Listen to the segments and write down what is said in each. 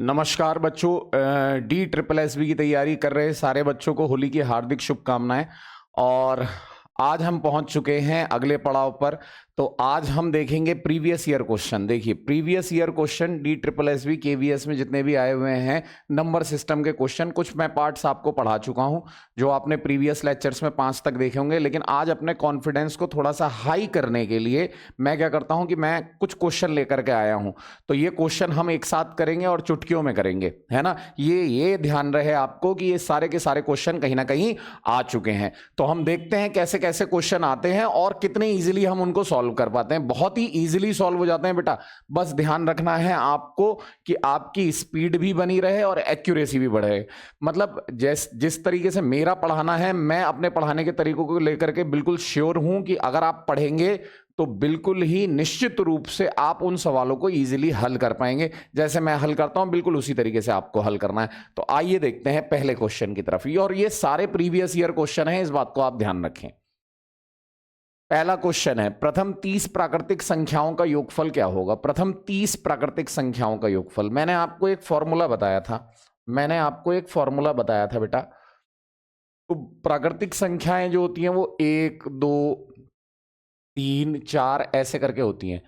नमस्कार बच्चों। D triple S B की तैयारी कर रहे सारे बच्चों को होली की हार्दिक शुभकामनाएं। और आज हम पहुंच चुके हैं अगले पड़ाव पर। तो आज हम देखेंगे प्रीवियस ईयर क्वेश्चन। देखिए, previous year question D triple S B KVS में जितने भी आए हुए हैं नंबर सिस्टम के क्वेश्चन, कुछ मैं पार्ट्स आपको पढ़ा चुका हूं जो आपने प्रीवियस लेक्चर्स में 5 तक देखे होंगे। लेकिन आज अपने कॉन्फिडेंस को थोड़ा सा हाई करने के लिए मैं क्या करता हूं कि मैं कुछ क्वेश्चन लेकर के आया हूं। तो ये क्वेश्चन हम एक साथ करेंगे और चुटकियों में करेंगे, है ना। ये ध्यान रहे आपको कि ये सारे के सारे क्वेश्चन कहीं ना कहीं आ चुके हैं। तो हम देखते हैं कैसे कैसे क्वेश्चन आते हैं और कितने इजीली हम उनको सॉल्व कर पाते हैं। बहुत ही इजीली सॉल्व हो जाते हैं बेटा। बस ध्यान रखना है आपको कि आपकी स्पीड भी बनी रहे और एक्यूरेसी भी बढ़े। मतलब जिस तरीके से मेरा पढ़ाना है, मैं अपने पढ़ाने के तरीकों को लेकर के बिल्कुल श्योर हूं कि अगर आप पढ़ेंगे तो बिल्कुल ही निश्चित रूप से आप उन सवालों को इजीली हल कर पाएंगे। जैसे मैं हल करता हूं बिल्कुल उसी तरीके से आपको हल करना है। तो आइए देखते हैं पहले क्वेश्चन की तरफ। और ये सारे प्रीवियस ईयर क्वेश्चन हैं, इस बात को आप ध्यान रखें। पहला क्वेश्चन है, प्रथम 30 प्राकृतिक संख्याओं का योगफल क्या होगा। प्रथम 30 प्राकृतिक संख्याओं का योगफल। मैंने आपको एक फॉर्मूला बताया था बेटा। तो प्राकृतिक संख्याएं जो होती हैं वो 1 2 3 4 ऐसे करके होती हैं।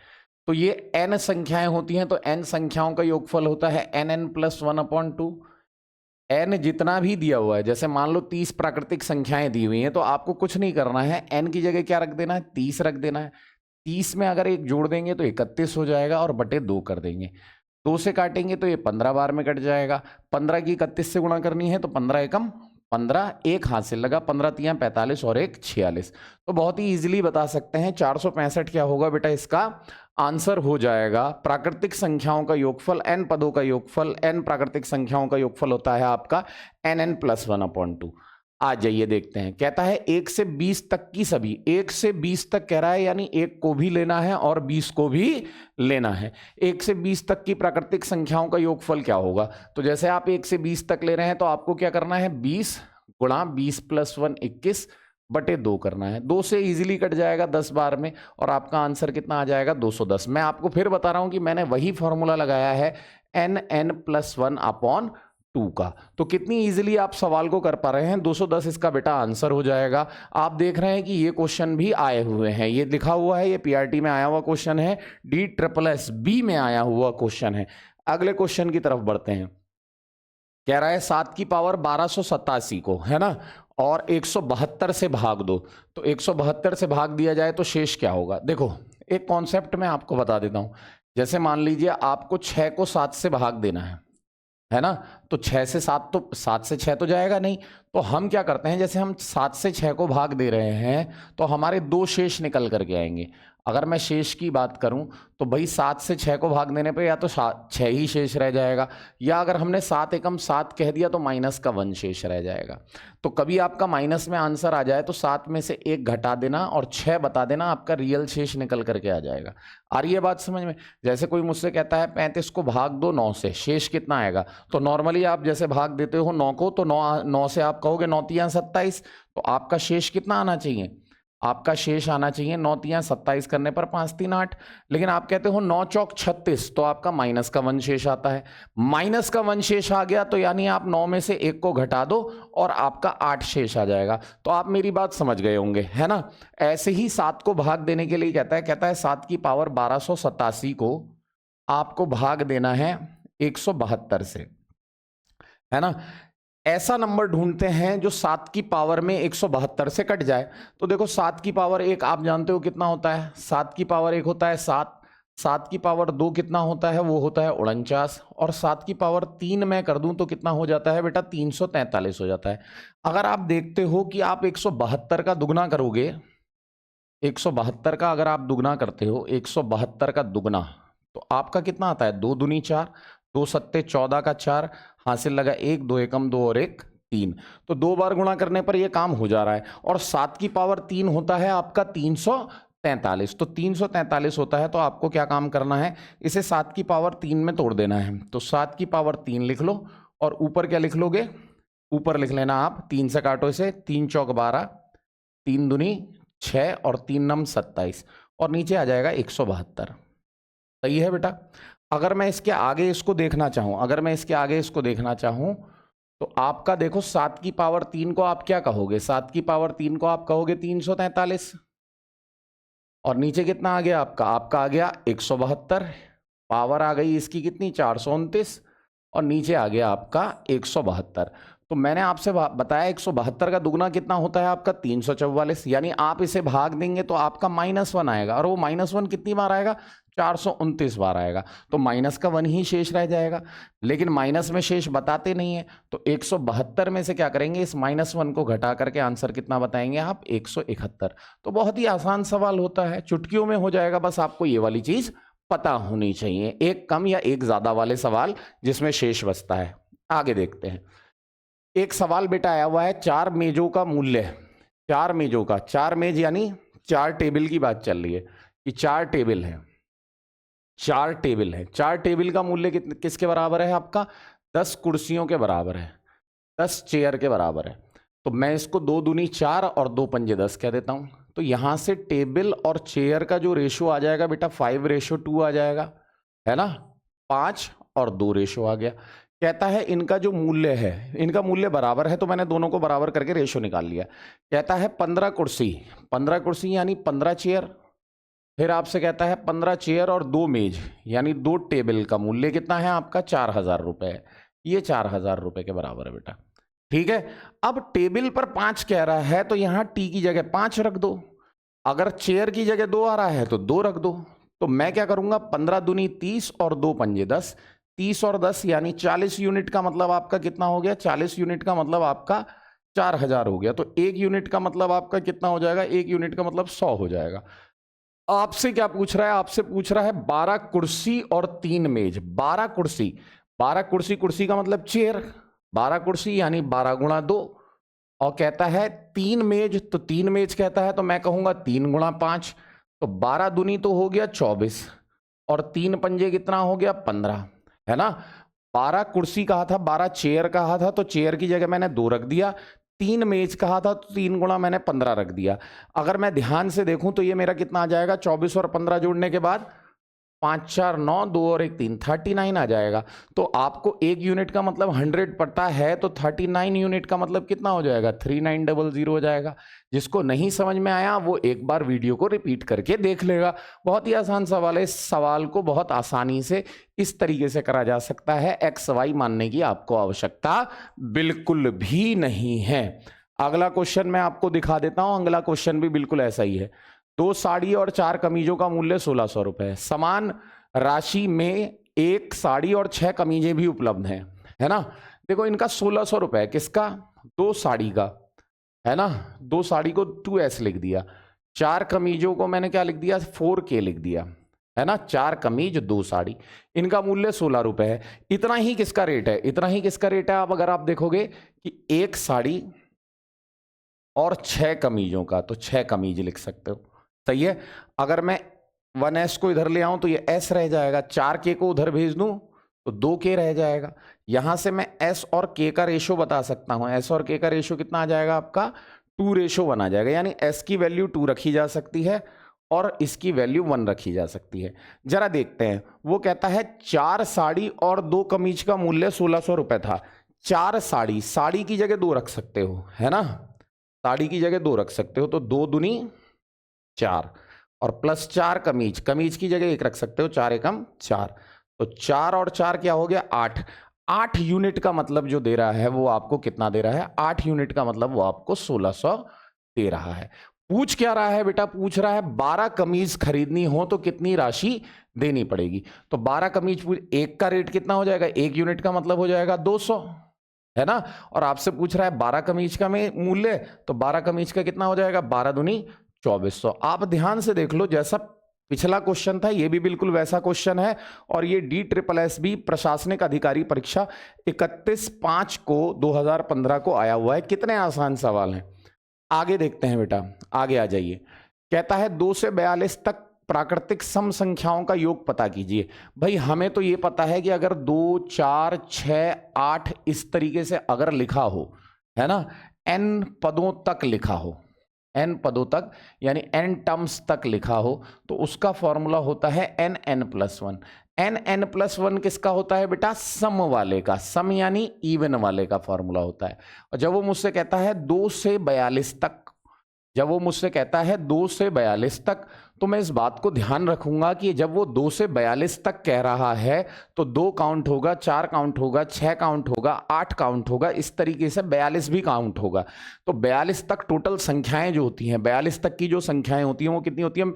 तो ये n संख्याएं होती हैं, तो n संख्याओं का योगफल होता है nn+1/2। n जितना भी दिया हुआ है, जैसे मान लो 30 प्राकृतिक संख्याएं दी हुई हैं, तो आपको कुछ नहीं करना है, n की जगह क्या रख देना है, 30 रख देना है। 30 में अगर एक जोड़ देंगे तो 31 हो जाएगा और बटे 2 कर देंगे। 2 से काटेंगे तो ये 15 बार में कट जाएगा। 15 की 31 से गुणा करनी है तो 15 एकम 15, एक हाथ से लगा, 15 तियां 45 और एक 46। तो बहुत ही इजीली बता सकते हैं 465 क्या होगा बेटा, इसका आंसर हो जाएगा। प्राकृतिक संख्याओं का योगफल, n पदों का योगफल, n प्राकृतिक संख्याओं का योगफल होता है आपका nn+1/2। आ जाइए देखते हैं। कहता है 1 से 20 तक की सभी, 1 से 20 तक कह रहा है, यानी 1 को भी लेना है और 20 को भी लेना है। 1 से 20 तक की प्राकृतिक संख्याओं का योगफल क्या होगा। तो जैसे आप 1 से 20 तक ले रहे हैं तो आपको क्या करना है, 20 गुणा 20+1 21 बटे 2 करना है। 2 से इजीली कट जाएगा 10 बार में और आपका आंसर कितना आ जाएगा, 210। मैं आपको फिर बता रहा हूं कि मैंने वही फॉर्मूला लगाया है nn+1/2 का। तो कितनी इजीली आप सवाल को कर पा रहे हैं। 210 इसका बेटा आंसर हो जाएगा। आप देख रहे हैं कि ये क्वेश्चन भी आए हुए हैं, ये लिखा हुआ है, ये पीआरटी में आया हुआ क्वेश्चन है, डी ट्रिपल एस बी में आया हुआ क्वेश्चन है। अगले क्वेश्चन की तरफ बढ़ते हैं। कह रहा है 7 की पावर 1287 को, है ना, और 172 से भाग दो। तो 172 से भाग दिया जाए तो शेष क्या होगा। देखो, एक कॉन्सेप्ट मैं आपको बता देता हूं। जैसे मान लीजिए आपको 6 को 7 से भाग देना है ना, तो 6 से 7, तो 7 से 6 तो जाएगा नहीं। तो हम क्या करते हैं, जैसे हम 7 से 6 को भाग दे रहे हैं तो हमारे 2 शेष निकल करके आएंगे। अगर मैं शेष की बात करूं तो भाई 7 से 6 को भाग देने पे या तो 6 ही शेष रह जाएगा, या अगर हमने 7 एकम 7 कह दिया तो माइनस का 1 शेष रह जाएगा। तो कभी आपका माइनस में आंसर आ जाए तो 7 में से 1 घटा देना और 6 बता देना, आपका रियल शेष निकल करके आ जाएगा। आ रही है बात समझ में। जैसे कोई मुझसे कहता है 35 को भाग दो 9 से, शेष कितना आएगा। तो नॉर्मली आप जैसे भाग देते हो 9 को, तो 9 से आप कहोगे 9 तियां 27, तो आपका शेष कितना आना चाहिए, आपका शेष आना चाहिए 9 तियां 27 करने पर 5 3 8। लेकिन आप कहते हो 9 चौक 36, तो आपका माइनस का 1 शेष आता है। माइनस का 1 शेष आ गया तो यानी आप 9 में से 1 को घटा दो और आपका 8 शेष आ जाएगा। तो आप मेरी बात समझ गए होंगे, है ना। ऐसे ही 7 को भाग देने के लिए कहता है 7 की पावर 1287 को आपको भाग देना है 172 से, है ना। ऐसा नंबर ढूंढते हैं जो 7 की पावर में 172 से कट जाए। तो देखो 7 की पावर 1 आप जानते हो कितना होता है, 7 की पावर 1 होता है 7, 7 की पावर 2 कितना होता है, वो होता है 49, और 7 की पावर 3 मैं कर दूं तो कितना हो जाता है बेटा, 343 हो जाता है। अगर आप देखते हो कि आप 172 का दुगना करोगे, 172 का अगर आप दुगना करते हो, 172 का दुगना, तो आपका कितना आता है, 2 दूनी 4, 2 सत्ते 14 का 4, हासिल लगा 1, 2 एकम 2 और 1 3। तो 2 बार गुणा करने पर यह काम हो जा रहा है। और 7 की पावर 3 होता है आपका 343, तो 343 होता है। तो आपको क्या काम करना है, इसे 7 की पावर 3 में तोड़ देना है। तो 7 की पावर 3 लिख लो और ऊपर क्या लिख लोगे, ऊपर लिख लेना आप 3 से काटो इसे, 3 चौक 12, 3 दूनी 6 और 3 नम 27, और नीचे आ जाएगा 172। सही है बेटा। अगर मैं इसके आगे इसको देखना चाहूं, तो आपका देखो 7 की पावर 3 को आप क्या कहोगे? 7 की पावर 3 को आप कहोगे 343, और नीचे कितना आ गया आपका आ गया 172, पावर आ गई इसकी कितनी 429, और नीचे आ गया आपका 172। तो मैंने आपसे बताया 172 का दुगना कितना होता है आपका 344, यानी आप इसे भाग देंगे तो आपका -1 आएगा, और वो -1 कितनी बार आएगा? 429 बार आएगा। तो माइनस का 1 ही शेष रह जाएगा, लेकिन माइनस में शेष बताते नहीं है, तो 172 में से क्या करेंगे? इस -1 को घटा करके आंसर कितना बताएंगे आप? 171। तो बहुत ही आसान सवाल होता है, चुटकियों में हो जाएगा, बस आपको ये वाली चीज पता होनी चाहिए, एक कम या एक ज्यादा वाले सवाल जिसमें शेष बचता है। आगे देखते हैं। एक सवाल बेटा आया हुआ है, 4 मेजों का मूल्य, 4 मेजों का, 4 मेज यानी 4 टेबल की बात चल रही है कि 4 टेबल है, 4 टेबल है, 4 टेबल का मूल्य किसके बराबर है आपका? 10 कुर्सियों के बराबर है, 10 चेयर के बराबर है। तो मैं इसको 2 दूनी 4 और 2 पंजे 10 कह देता हूं। तो यहां से टेबल और चेयर का जो रेशो आ जाएगा बेटा 5:2 आ जाएगा, है ना? 5 और 2 रेशो आ गया। कहता है इनका जो मूल्य है, इनका मूल्य बराबर है, तो मैंने दोनों को बराबर करके रेशो निकाल लिया। कहता है 15 कुर्सी, 15 कुर्सी यानी 15 चेयर, फिर आपसे कहता है 15 चेयर और 2 मेज यानी 2 टेबल का मूल्य कितना है आपका? 4000 रुपए। ये 4000 रुपए के बराबर है बेटा, ठीक है। अब टेबल पर 5 कह रहा है, तो यहां टी की जगह 5 रख दो, अगर चेयर की जगह 2 आ रहा है तो 2 रख दो। तो मैं क्या करूंगा? 15 दूनी 30 और 2 पंजे 10, 30 और 10 यानी 40 यूनिट का मतलब आपका कितना हो गया? 40 यूनिट का मतलब आपका 4000 हो गया। तो 1 यूनिट का मतलब आपका कितना हो जाएगा? 1 यूनिट का मतलब 100 हो जाएगा। आपसे क्या पूछ रहा है? आपसे पूछ रहा है 12 कुर्सी और 3 मेज। 12 कुर्सी, 12 कुर्सी, कुर्सी का मतलब चेयर, 12 कुर्सी यानी 12 गुणा 2, और कहता है 3 मेज, तो 3 मेज कहता है तो मैं कहूंगा 3 गुणा 5, तो 12 दूनी तो हो गया 24, और 3 पंजे कितना हो गया? 15, है ना? 12 कुर्सी कहा था, 12 चेयर कहा था, तो चेयर की जगह मैंने 2 रख दिया। 3 मेज कहा था तो 3 गुणा मैंने 15 रख दिया। अगर मैं ध्यान से देखूं तो ये मेरा कितना आ जाएगा? 24 और 15 जोड़ने के बाद 5 4 9, 2 और 1 3, 39 आ जाएगा। तो आपको 1 यूनिट का मतलब 100 पड़ता है, तो 39 यूनिट का मतलब कितना हो जाएगा? 3900 हो जाएगा। जिसको नहीं समझ में आया वो एक बार वीडियो को रिपीट करके देख लेगा। बहुत ही आसान सवाल है, इस सवाल को बहुत आसानी से इस तरीके से करा जा सकता है, एक्स वाई मानने की आपको आवश्यकता बिल्कुल भी नहीं है। अगला क्वेश्चन मैं आपको दिखा देता हूं, अगला क्वेश्चन भी बिल्कुल ऐसा ही है। 2 साड़ी और 4 कमीजों का मूल्य 1600 रुपए है। समान राशि में 1 साड़ी और 6 कमीजें भी उपलब्ध हैं, है ना? देखो इनका 1600 रुपए, किसका? 2 साड़ी का, है ना? 2 साड़ी को 2S लिख दिया, 4 कमीजों को मैंने क्या लिख दिया? 4K लिख दिया, है ना? 4 कमीज 2 साड़ी, इनका मूल्य 16 रुपए है। इतना ही किसका रेट है? इतना ही किसका रेट है? आप अगर आप देखोगे कि 1 साड़ी और 6 कमीजों का, तो 6 कमीज लिख सकते हो, सही है। अगर मैं 1S को इधर ले आऊं तो ये S रह जाएगा, 4K को उधर भेज दूं तो 2K रह जाएगा। यहां से मैं S और K का रेशो बता सकता हूं। S और K का रेशो कितना आ जाएगा आपका? 2:1 आ जाएगा, यानी S की वैल्यू 2 रखी जा सकती है और इसकी वैल्यू 1 रखी जा सकती है। जरा देखते हैं, वो कहता है 4 साड़ी और 2 कमीज का मूल्य 1600 रुपए था। 4 साड़ी, साड़ी की जगह 2 रख सकते हो, है ना? साड़ी की जगह 2 रख सकते हो, तो 2 दूनी 4 और प्लस 4 कमीज, कमीज की जगह 1 रख सकते हो, 4 एकम 4, तो 4 और 4 क्या हो गया? 8। 8 यूनिट का मतलब जो दे रहा है वो आपको कितना दे रहा है? 8 यूनिट का मतलब वो आपको 1600 दे रहा है। पूछ क्या रहा है बेटा? पूछ रहा है 12 कमीज खरीदनी हो तो कितनी राशि देनी पड़ेगी। तो 12 कमीज, एक का रेट कितना हो जाएगा? 1 यूनिट का मतलब हो जाएगा 200, है ना? और आपसे पूछ रहा है 12 कमीज का में मूल्य, तो 12 कमीज का कितना हो जाएगा? 12 दूनी 2400। आप ध्यान से देख लो, जैसा पिछला क्वेश्चन था ये भी बिल्कुल वैसा क्वेश्चन है, और ये DSSB प्रशासनिक अधिकारी परीक्षा 31/5 को 2015 को आया हुआ है। कितने आसान सवाल हैं। आगे देखते हैं बेटा, आगे आ जाइए। कहता है 2 से 42 तक प्राकृतिक सम संख्याओं का योग पता कीजिए। भाई हमें तो ये पता है कि अगर 2 4 6 8 इस तरीके से अगर लिखा हो, है ना, n पदों तक लिखा हो, n पदों तक यानी n टर्म्स तक लिखा हो, तो उसका फॉर्मूला होता है n n+1। n+1 किसका होता है बेटा? सम वाले का, सम यानी इवन वाले का फॉर्मूला होता है। और जब वो मुझसे कहता है 2 से 42 तक, जब वो मुझसे कहता है 2 से 42 तक, तो मैं इस बात को ध्यान रखूंगा कि जब वो 2 से 42 तक कह रहा है तो 2 काउंट होगा, 4 काउंट होगा, 6 काउंट होगा, 8 काउंट होगा, इस तरीके से 42 भी काउंट होगा। तो 42 तक टोटल संख्याएं जो होती हैं, 42 तक की जो संख्याएं होती हैं वो कितनी होती हैं?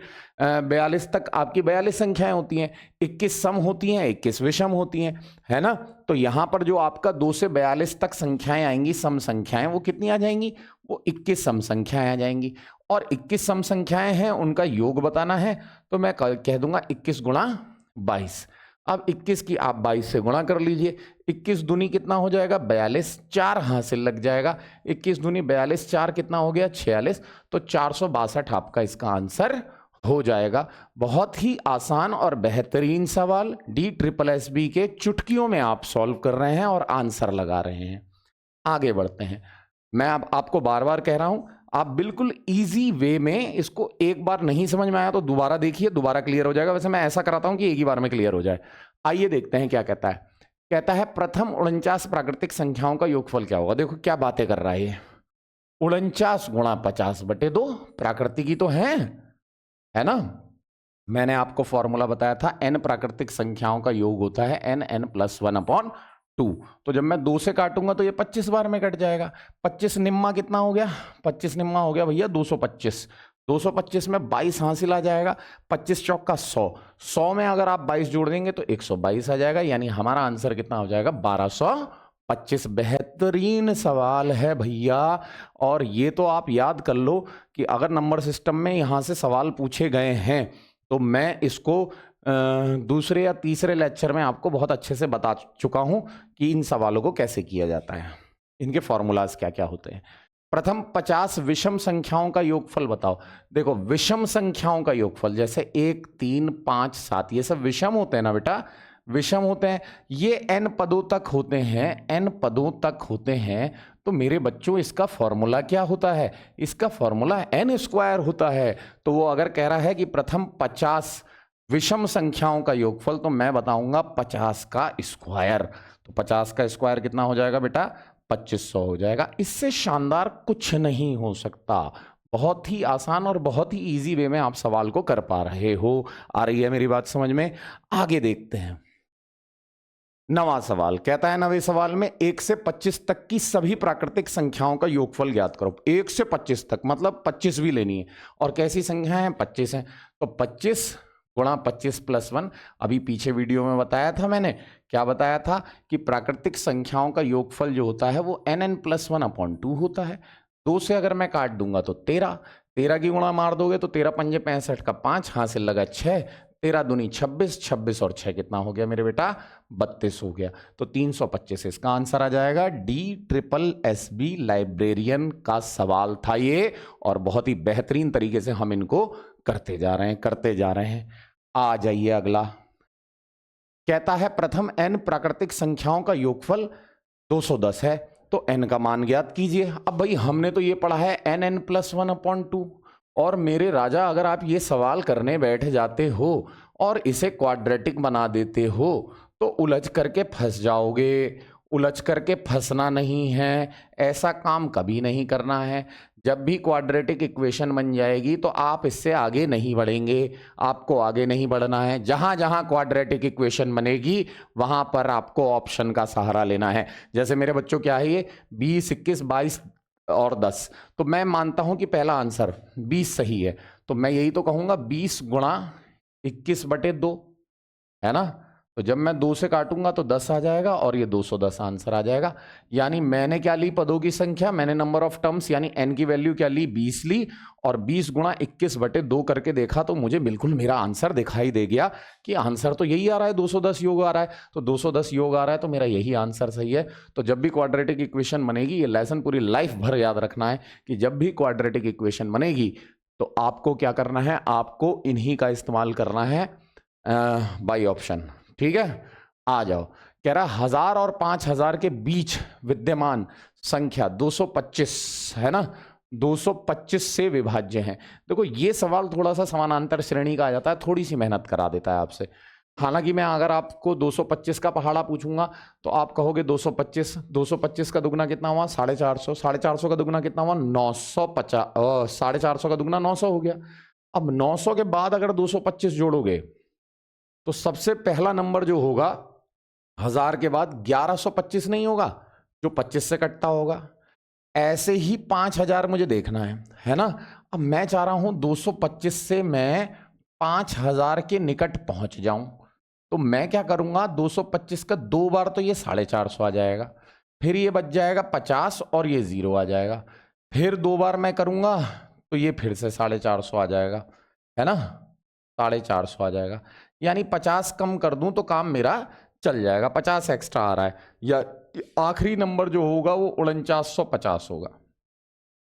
42 तक आपकी 42 संख्याएं होती हैं, 21 सम होती हैं, 21 विषम होती हैं, है ना। तो यहां पर जो आपका 2 से 42 तक संख्याएं आएंगी, सम संख्याएं, वो कितनी आ जाएंगी? वो 21 सम संख्याएं आ जाएंगी। और 21 सम संख्याएं हैं, उनका योग बताना है, तो मैं कह दूंगा 21 गुणा 22। अब 21 की आप 22 से गुणा कर लीजिए, 21 दूनी कितना हो जाएगा? 42, 4 हासिल लग जाएगा, 21 दूनी 42, 4 कितना हो गया? 46। तो 462 आपका इसका आंसर हो जाएगा। बहुत ही आसान और बेहतरीन सवाल, DSSB के चुटकियों में आप सॉल्व कर रहे हैं और आंसर लगा रहे हैं। आगे बढ़ते हैं। मैं अब आपको बार बार कह रहा हूं, आप बिल्कुल इजी वे में इसको, एक बार नहीं समझ में आया तो दोबारा देखिए, दोबारा क्लियर हो जाएगा। वैसे मैं ऐसा कराता हूं कि एक ही बार में क्लियर हो जाए। आइए देखते हैं क्या कहता है। कहता है प्रथम 49 प्राकृतिक संख्याओं का योगफल क्या होगा। देखो क्या बातें कर रहा है ये, 49 गुणा 50/2 प्राकृतिक ही तो है ना। मैंने आपको फॉर्मूला बताया था, n प्राकृतिक संख्याओं का योग होता है n+1/2। तो जब मैं 2 से काटूंगा तो ये 25 बार में कट जाएगा। 25 निम्मा कितना हो गया? 25 निम्मा हो गया भैया 225। 225 में 22 हासिल आ जाएगा, 25 चौक का 100, 100 में अगर आप 22 जोड़ देंगे तो 122 आ जाएगा, यानी हमारा आंसर कितना हो जाएगा? 1225। बेहतरीन सवाल है भैया। और ये तो आप याद कर लो कि अगर नंबर सिस्टम में यहां से सवाल पूछे गए हैं तो मैं इसको दूसरे या तीसरे लेक्चर में आपको बहुत अच्छे से बता चुका हूं कि इन सवालों को कैसे किया जाता है, इनके फॉर्मूलाज क्या क्या होते हैं। प्रथम 50 विषम संख्याओं का योगफल बताओ। देखो विषम संख्याओं का योगफल, जैसे 1, 3, 5, 7, ये सब विषम होते हैं ना बेटा, विषम होते हैं। ये n पदों तक होते हैं, n पदों तक होते हैं। तो मेरे बच्चों इसका फॉर्मूला क्या होता है? इसका फॉर्मूला n² होता है। तो वो अगर कह रहा है कि प्रथम 50 विषम संख्याओं का योगफल, तो मैं बताऊंगा 50 का स्क्वायर। तो 50 का स्क्वायर कितना हो जाएगा बेटा? 2500 हो जाएगा। इससे शानदार कुछ नहीं हो सकता। बहुत ही आसान और बहुत ही इजी वे में आप सवाल को कर पा रहे हो। आ रही है मेरी बात समझ में? आगे देखते हैं। नवा सवाल कहता है, नवे सवाल में 1 से 25 तक की सभी प्राकृतिक संख्याओं का योगफल ज्ञात करो। 1 से 25 तक मतलब 25 भी लेनी है, और कैसी संख्या है? 25 है। तो 25 गुणा 25+1, अभी पीछे वीडियो में बताया था मैंने, क्या बताया था कि प्राकृतिक संख्याओं का योगफल जो होता है वो n+1/2 होता है। 2 से अगर मैं काट दूंगा तो 13 की गुणा मार दोगे तो 13 पंजे 65 का 5 हासिल लगा 6, 13 दूनी 26, 26 और 6 कितना हो गया मेरे बेटा? 32 हो गया। तो 325 इसका आंसर आ जाएगा। DSSB लाइब्रेरियन का सवाल था ये, और बहुत ही बेहतरीन तरीके से हम इनको करते जा रहे हैं। आ जाइए अगला। कहता है प्रथम n प्राकृतिक संख्याओं का योगफल 210 है, तो n का मान ज्ञात कीजिए। अब भाई हमने तो ये पढ़ा है n+1/2, और मेरे राजा अगर आप ये सवाल करने बैठ जाते हो और इसे क्वाड्रेटिक बना देते हो तो उलझ करके फंस जाओगे। उलझ करके फंसना नहीं है, ऐसा काम कभी नहीं करना है। जब भी क्वाड्रेटिक इक्वेशन बन जाएगी तो आप इससे आगे नहीं बढ़ेंगे, आपको आगे नहीं बढ़ना है। जहां जहां क्वाड्रेटिक इक्वेशन बनेगी वहां पर आपको ऑप्शन का सहारा लेना है। जैसे मेरे बच्चों क्या है ये 20, 21, 22 और 10, तो मैं मानता हूं कि पहला आंसर 20 सही है, तो मैं यही तो कहूंगा 20 गुणा 21/2, है ना। तो जब मैं 2 से काटूंगा तो 10 आ जाएगा और ये 210 आंसर आ जाएगा। यानी मैंने क्या ली? पदों की संख्या, मैंने नंबर ऑफ टर्म्स यानी n की वैल्यू क्या ली? 20 ली, और 20 गुणा 21/2 करके देखा तो मुझे बिल्कुल मेरा आंसर दिखाई दे गया कि आंसर तो यही आ रहा है, 210 योग आ रहा है। तो 210 योग आ रहा है तो मेरा यही आंसर सही है। तो जब भी क्वाड्रेटिक इक्वेशन बनेगी, ये लेसन पूरी लाइफ भर याद रखना है कि जब भी क्वाड्रेटिक इक्वेशन बनेगी तो आपको क्या करना है? आपको इन्हीं का इस्तेमाल करना है, बाई ऑप्शन। ठीक है, आ जाओ। कह रहा 1000 और 5000 के बीच विद्यमान संख्या 225 है ना, 225 से विभाज्य है। देखो ये सवाल थोड़ा सा समानांतर श्रेणी का आ जाता है, थोड़ी सी मेहनत करा देता है आपसे। हालांकि मैं अगर आपको 225 का पहाड़ा पूछूंगा तो आप कहोगे 225, 225 का दुगना कितना हुआ 450, 450 का दुगना कितना हुआ 950, 450 का दुगना 900 हो गया। अब 900 के बाद अगर 225 जोड़ोगे तो सबसे पहला नंबर जो होगा 1000 के बाद 1125 नहीं होगा, जो 25 से कटता होगा। ऐसे ही 5000 मुझे देखना है ना। अब मैं चाह रहा हूं 225 से मैं 5000 के निकट पहुंच जाऊं, तो मैं क्या करूंगा 225 का 2 बार तो ये 450 आ जाएगा, फिर ये बच जाएगा 50 और ये 0 आ जाएगा, फिर 2 बार मैं करूंगा तो ये फिर से 450 आ जाएगा, है ना, 450 आ जाएगा। यानी 50 कम कर दूं तो काम मेरा चल जाएगा, 50 एक्स्ट्रा आ रहा है, या आखिरी नंबर जो होगा वो 4950 होगा।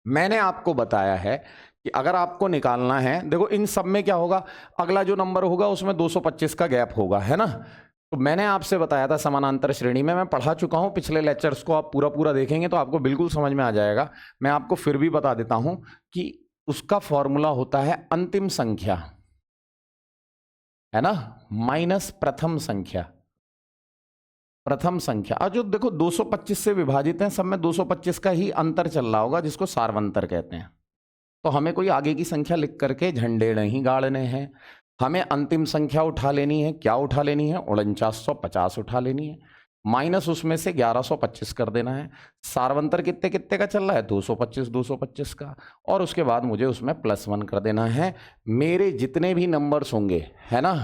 मैंने आपको बताया है कि अगर आपको निकालना है, देखो इन सब में क्या होगा, अगला जो नंबर होगा उसमें 225 का गैप होगा, है ना। तो मैंने आपसे बताया था समानांतर श्रेणी में, मैं पढ़ा चुका हूं, पिछले लेक्चर्स को आप पूरा पूरा देखेंगे तो आपको बिल्कुल समझ में आ जाएगा। मैं आपको फिर भी बता देता हूं कि उसका फॉर्मूला होता है अंतिम संख्या, है ना, माइनस प्रथम संख्या। प्रथम संख्या और जो देखो 225 से विभाजित हैं, सब में 225 का ही अंतर चल रहा होगा, जिसको सार्वंतर कहते हैं। तो हमें कोई आगे की संख्या लिख करके झंडे नहीं गाड़ने हैं, हमें अंतिम संख्या उठा लेनी है। क्या उठा लेनी है? 4950 उठा लेनी है, माइनस उसमें से 1125 कर देना है। सार्वंतर कितने कितने का चल रहा है? 225 225 का, और उसके बाद मुझे उसमें +1 कर देना है। मेरे जितने भी नंबर्स होंगे, है ना,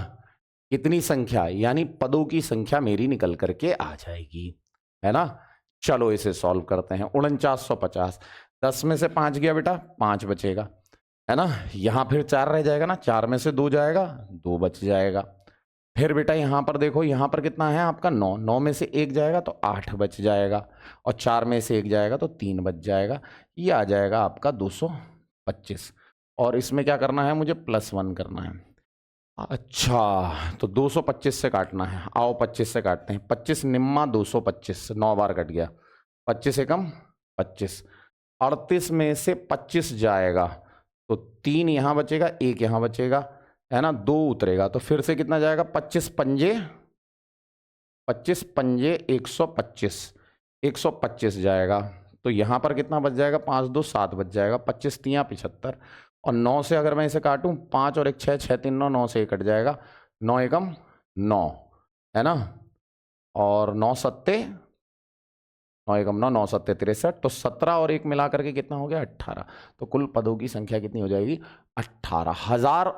कितनी संख्या, यानी पदों की संख्या मेरी निकल करके आ जाएगी, है ना। चलो इसे सॉल्व करते हैं। 4950, 10 में से 5 गया बेटा, 5 बचेगा, है ना। यहां फिर 4 रह जाएगा ना, 4 में से 2 जाएगा, 2 बच जाएगा। फिर बेटा यहां पर देखो, यहां पर कितना है आपका 9, 9 में से 1 जाएगा तो 8 बच जाएगा, और 4 में से 1 जाएगा तो 3 बच जाएगा। ये आ जाएगा आपका 225, और इसमें क्या करना है, मुझे +1 करना है। अच्छा, तो 225 से काटना है, आओ 25 से काटते हैं। 25 निम्मा 225, 9 बार कट गया, 25 एकम 25, 38 में से 25 जाएगा तो 3 यहाँ बचेगा, 1 यहाँ बचेगा, है ना, 2 उतरेगा, तो फिर से कितना जाएगा, 25 पंजे 125, 125 जाएगा। तो यहाँ पर कितना बच जाएगा, 5 2 7 बच जाएगा, 25 3 75, और 9 से अगर मैं इसे काटूं, 5 और 1 6, 6 3 9, 9 से 1 कट जाएगा, 9 एकम 9, है ना, और 9 सत्ते 9 एकम 9, 9 सत्ते 63, तो 17 और 1 मिला करके कितना हो गया, 18। तो कुल पदों की संख्या कितनी हो जाएगी, 18। 1000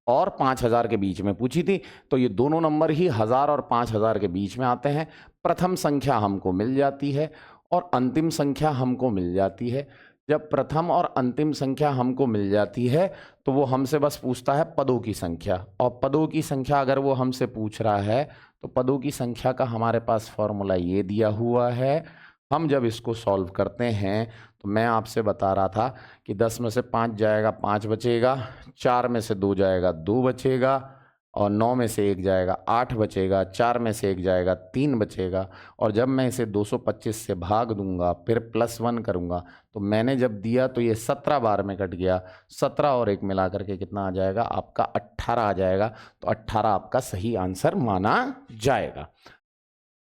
और 5000 के बीच में पूछी थी, तो ये दोनों नंबर ही 1000 और 5000 के बीच में आते हैं। प्रथम संख्या हमको मिल जाती है और अंतिम संख्या हमको मिल जाती है। जब प्रथम और अंतिम संख्या हमको मिल जाती है तो वो हमसे बस पूछता है पदों की संख्या, और पदों की संख्या अगर वो हमसे पूछ रहा है तो पदों की संख्या का हमारे पास फॉर्मूला ये दिया हुआ है। हम जब इसको सॉल्व करते हैं तो मैं आपसे बता रहा था कि 10 में से 5 जाएगा, 5 बचेगा, 4 में से 2 जाएगा, 2 बचेगा, और 9 में से 1 जाएगा, 8 बचेगा, 4 में से 1 जाएगा, 3 बचेगा, और जब मैं इसे 225 से भाग दूंगा फिर +1 करूंगा तो मैंने जब दिया तो ये 17 बार में कट गया, 17 और 1 मिला करके कितना आ जाएगा आपका, 18 आ जाएगा। तो 18 आपका सही आंसर माना जाएगा।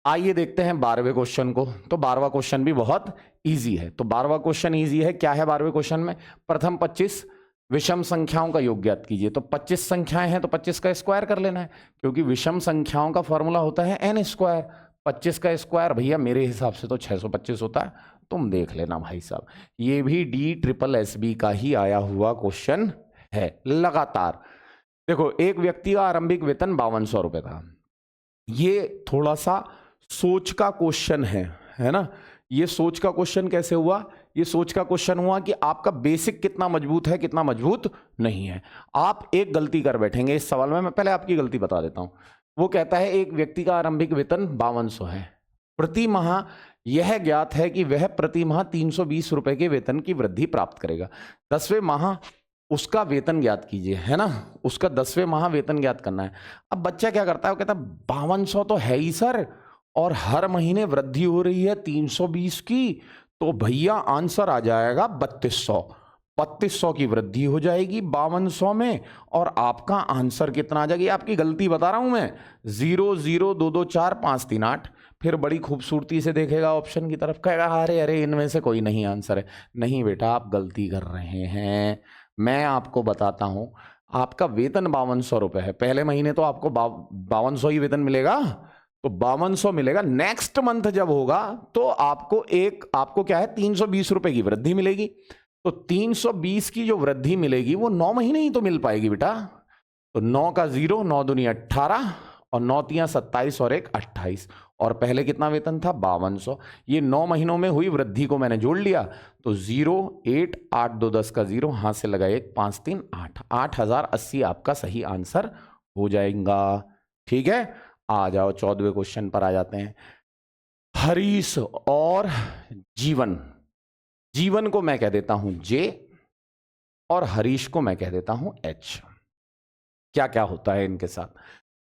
आइए देखते हैं 12वें क्वेश्चन को। तो 12वां क्वेश्चन भी बहुत इजी है। तो 12वां क्वेश्चन इजी है। क्या है 12वें क्वेश्चन में? प्रथम 25 विषम संख्याओं का योग ज्ञात कीजिए। तो 25 संख्याएं हैं तो 25 का स्क्वायर कर लेना है, क्योंकि विषम संख्याओं का फॉर्मूला होता है n स्क्वायर। 25 का स्क्वायर भैया मेरे हिसाब से तो 625 होता है, तुम देख लेना भाई साहब। ये भी DSSB का ही आया हुआ क्वेश्चन है। लगातार देखो, एक व्यक्ति का आरंभिक वेतन 5200 रुपए था। ये थोड़ा सा सोच का क्वेश्चन है ना। ये सोच का क्वेश्चन कैसे हुआ? ये सोच का क्वेश्चन हुआ कि आपका बेसिक कितना मजबूत है, कितना मजबूत नहीं है। आप एक गलती कर बैठेंगे इस सवाल में, मैं पहले आपकी गलती बता देता हूं। वो कहता है एक व्यक्ति का आरंभिक वेतन 5200 है, प्रति माह यह ज्ञात है कि वह प्रति माह 320 रुपए के वेतन की वृद्धि प्राप्त करेगा। 10वें माह उसका वेतन ज्ञात कीजिए, है ना, उसका 10वें माह वेतन ज्ञात करना है। अब बच्चा क्या करता है, वो कहता है 5200 तो है ही सर, और हर महीने वृद्धि हो रही है 320 की, तो भैया आंसर आ जाएगा 3200। 3200 की वृद्धि हो जाएगी 5200 में, और आपका आंसर कितना आ जाएगी? आपकी गलती बता रहा हूं मैं, 0 0 2 2 4 5 3 8। फिर बड़ी खूबसूरती से देखेगा ऑप्शन की तरफ, कहेगा अरे अरे इनमें से कोई नहीं आंसर है। नहीं बेटा, आप गलती कर रहे हैं। मैं आपको बताता हूं, आपका वेतन 5200 रुपये है, पहले महीने तो आपको 5200 ही वेतन मिलेगा, तो 5200 मिलेगा। नेक्स्ट मंथ जब होगा तो आपको क्या है, 320 रुपए की वृद्धि मिलेगी। तो 320 की जो वृद्धि मिलेगी वो 9 महीने ही तो मिल पाएगी बेटा। तो 9 का 0, 9 दूनी 18, और 9 तियां 27 और 1 28, और पहले कितना वेतन था? 5200। ये 9 महीनों में हुई वृद्धि को मैंने जोड़ लिया, तो 0 8 8 2 10 का 0, हाथ से लगा 1 5 3 8, 8080 आपका सही आंसर हो जाएगा। ठीक है, आ जाओ 14वें क्वेश्चन पर आ जाते हैं। हरीश और जीवन, जीवन को मैं कह देता हूं जे, और हरीश को मैं कह देता हूं एच। क्या क्या होता है इनके साथ?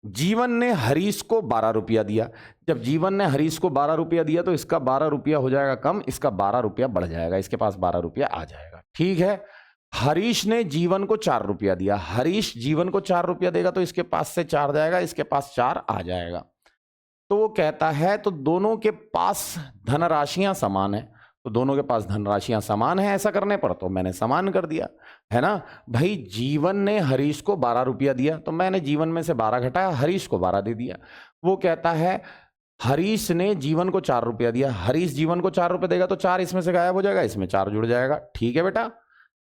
जीवन ने हरीश को 12 रुपया दिया। जब जीवन ने हरीश को 12 रुपया दिया तो इसका 12 रुपया हो जाएगा कम, इसका 12 रुपया बढ़ जाएगा, इसके पास 12 रुपया आ जाएगा। ठीक है, हरीश ने जीवन को 4 रुपया दिया, हरीश जीवन को 4 रुपया देगा तो इसके पास से 4 जाएगा, इसके पास 4 आ जाएगा। तो वो कहता है तो दोनों के पास धनराशियां समान है, तो दोनों के पास धनराशियां समान है, ऐसा करने पर तो मैंने समान कर दिया, है ना भाई। जीवन ने हरीश को 12 रुपया दिया, तो मैंने जीवन में से 12 घटाया, हरीश को 12 दे दिया। वो कहता है हरीश ने जीवन को 4 रुपया दिया, हरीश जीवन को 4 रुपया देगा तो 4 इसमें से गायब हो जाएगा, इसमें 4 जुड़ जाएगा। ठीक है बेटा,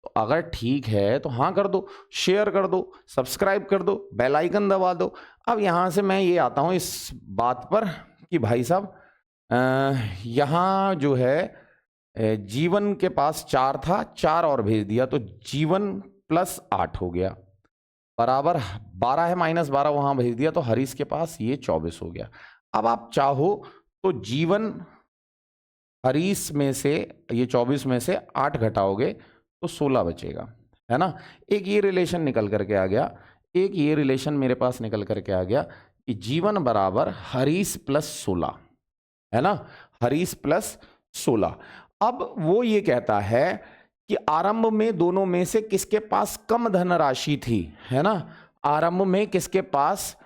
तो अगर ठीक है तो हाँ कर दो, शेयर कर दो, सब्सक्राइब कर दो, बेल आइकन दबा दो। अब यहां से मैं ये आता हूं इस बात पर कि भाई साहब यहां जो है जीवन के पास 4 था, 4 और भेज दिया, तो जीवन प्लस 8 हो गया, बराबर 12 है, माइनस 12 वहां भेज दिया, तो हरीश के पास ये 24 हो गया। अब आप चाहो तो जीवन हरीश में से ये 24 में से 8 घटाओगे तो 16 बचेगा, है ना। एक ये रिलेशन निकल करके आ गया, एक ये रिलेशन मेरे पास निकल करके आ गया कि जीवन बराबर हरीश प्लस 16, है ना, हरीश प्लस 16। अब वो ये कहता है कि आरंभ में दोनों में से किसके पास कम धनराशि थी, है ना, आरंभ में किसके पास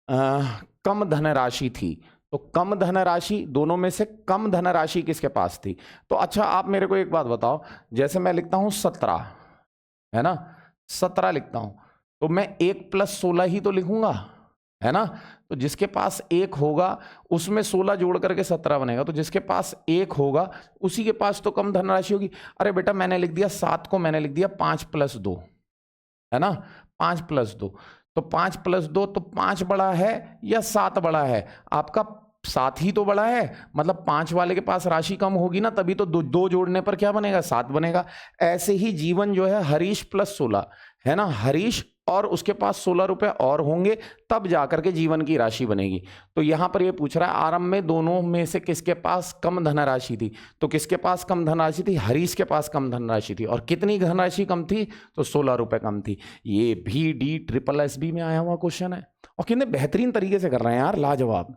कम धनराशि थी, तो कम धनराशि, दोनों में से कम धनराशि किसके पास थी। तो अच्छा आप मेरे को एक बात बताओ, जैसे मैं लिखता हूं 17, है ना, 17 लिखता हूं, तो मैं 1 प्लस 16 ही तो लिखूंगा, है ना। तो जिसके पास 1 होगा उसमें 16 जोड़ करके 17 बनेगा, तो जिसके पास 1 होगा उसी के पास तो कम धनराशि होगी। अरे बेटा मैंने लिख दिया 7 को मैंने लिख दिया 5 प्लस 2, है ना, 5 प्लस 2, तो 5 प्लस 2, तो 5 बड़ा है या 7 बड़ा है? आपका 7 ही तो बड़ा है, मतलब 5 वाले के पास राशि कम होगी ना, तभी तो 2 जोड़ने पर क्या बनेगा? 7 बनेगा। ऐसे ही जीवन जो है हरीश प्लस 16, है ना, हरीश और उसके पास 16 रुपए और होंगे तब जाकर के जीवन की राशि बनेगी। तो यहां पर ये पूछ रहा है आरंभ में दोनों में से किसके पास कम धनराशि थी, तो किसके पास कम धनराशि थी? हरीश के पास कम धनराशि थी, और कितनी धनराशि कम थी? तो 16 रुपए कम थी। ये भी DSSB में आया हुआ क्वेश्चन है, और कितने बेहतरीन तरीके से कर रहे हैं यार, लाजवाब।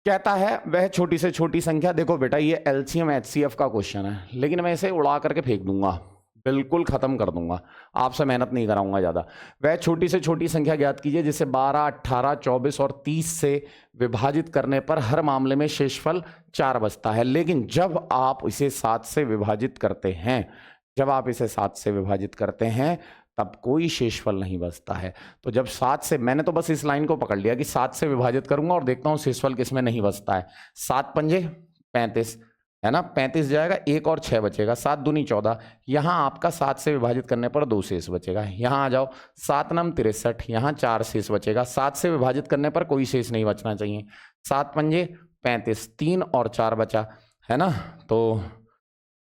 कहता है वह छोटी से छोटी संख्या, देखो बेटा ये LCM HCF का क्वेश्चन है, लेकिन मैं इसे उड़ा करके फेंक दूंगा, बिल्कुल खत्म कर दूंगा, आपसे मेहनत नहीं कराऊंगा ज्यादा। वह छोटी से छोटी संख्या ज्ञात कीजिए जिसे 12, 18, 24 और 30 से विभाजित करने पर हर मामले में शेषफल 4 बचता है। लेकिन जब आप इसे 7 से विभाजित करते हैं, जब आप इसे 7 से विभाजित करते हैं तब कोई शेषफल नहीं बचता है। तो जब 7 से, मैंने तो बस इस लाइन को पकड़ लिया कि 7 से विभाजित करूंगा और देखता हूं शेषफल किसमें नहीं बचता है। 7 पंजे 35, है ना, 35 जाएगा, 1 और 6 बचेगा, 7 दूनी 14। यहां आपका 7 से विभाजित करने पर 2 शेष बचेगा। यहां आ जाओ, 7 नम 63, यहां 4 शेष बचेगा। 7 से विभाजित करने पर कोई शेष नहीं बचना चाहिए। 7 पंजे 35, 3 और 4 बचा, है ना, तो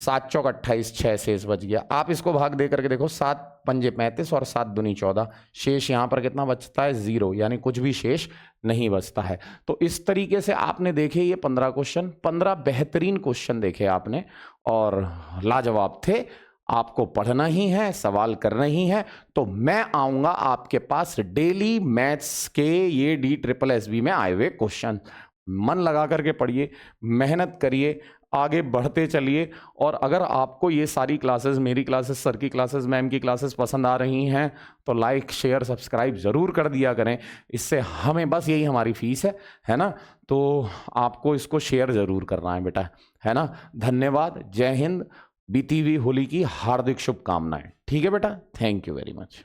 7 चौक 28, 6 शेष बच गया। आप इसको भाग दे करके देखो, 7 पंजे 35 और 7 दूनी 14, शेष यहां पर कितना बचता है? 0, यानी कुछ भी शेष नहीं बचता है। तो इस तरीके से आपने देखे ये 15 क्वेश्चन, 15 बेहतरीन क्वेश्चन देखे आपने और लाजवाब थे। आपको पढ़ना ही है, सवाल करना ही है। तो मैं आऊंगा आपके पास डेली मैथ्स के ये DSSB में आए हुए क्वेश्चन। मन लगा करके पढ़िए, मेहनत करिए, आगे बढ़ते चलिए। और अगर आपको ये सारी क्लासेस, मेरी क्लासेस, सर की क्लासेस, मैम की क्लासेस पसंद आ रही हैं तो लाइक शेयर सब्सक्राइब ज़रूर कर दिया करें। इससे हमें बस यही हमारी फीस है ना। तो आपको इसको शेयर ज़रूर करना है बेटा, है ना। धन्यवाद, जय हिंद, बीती हुई होली की हार्दिक शुभकामनाएं। ठीक है बेटा, थैंक यू वेरी मच।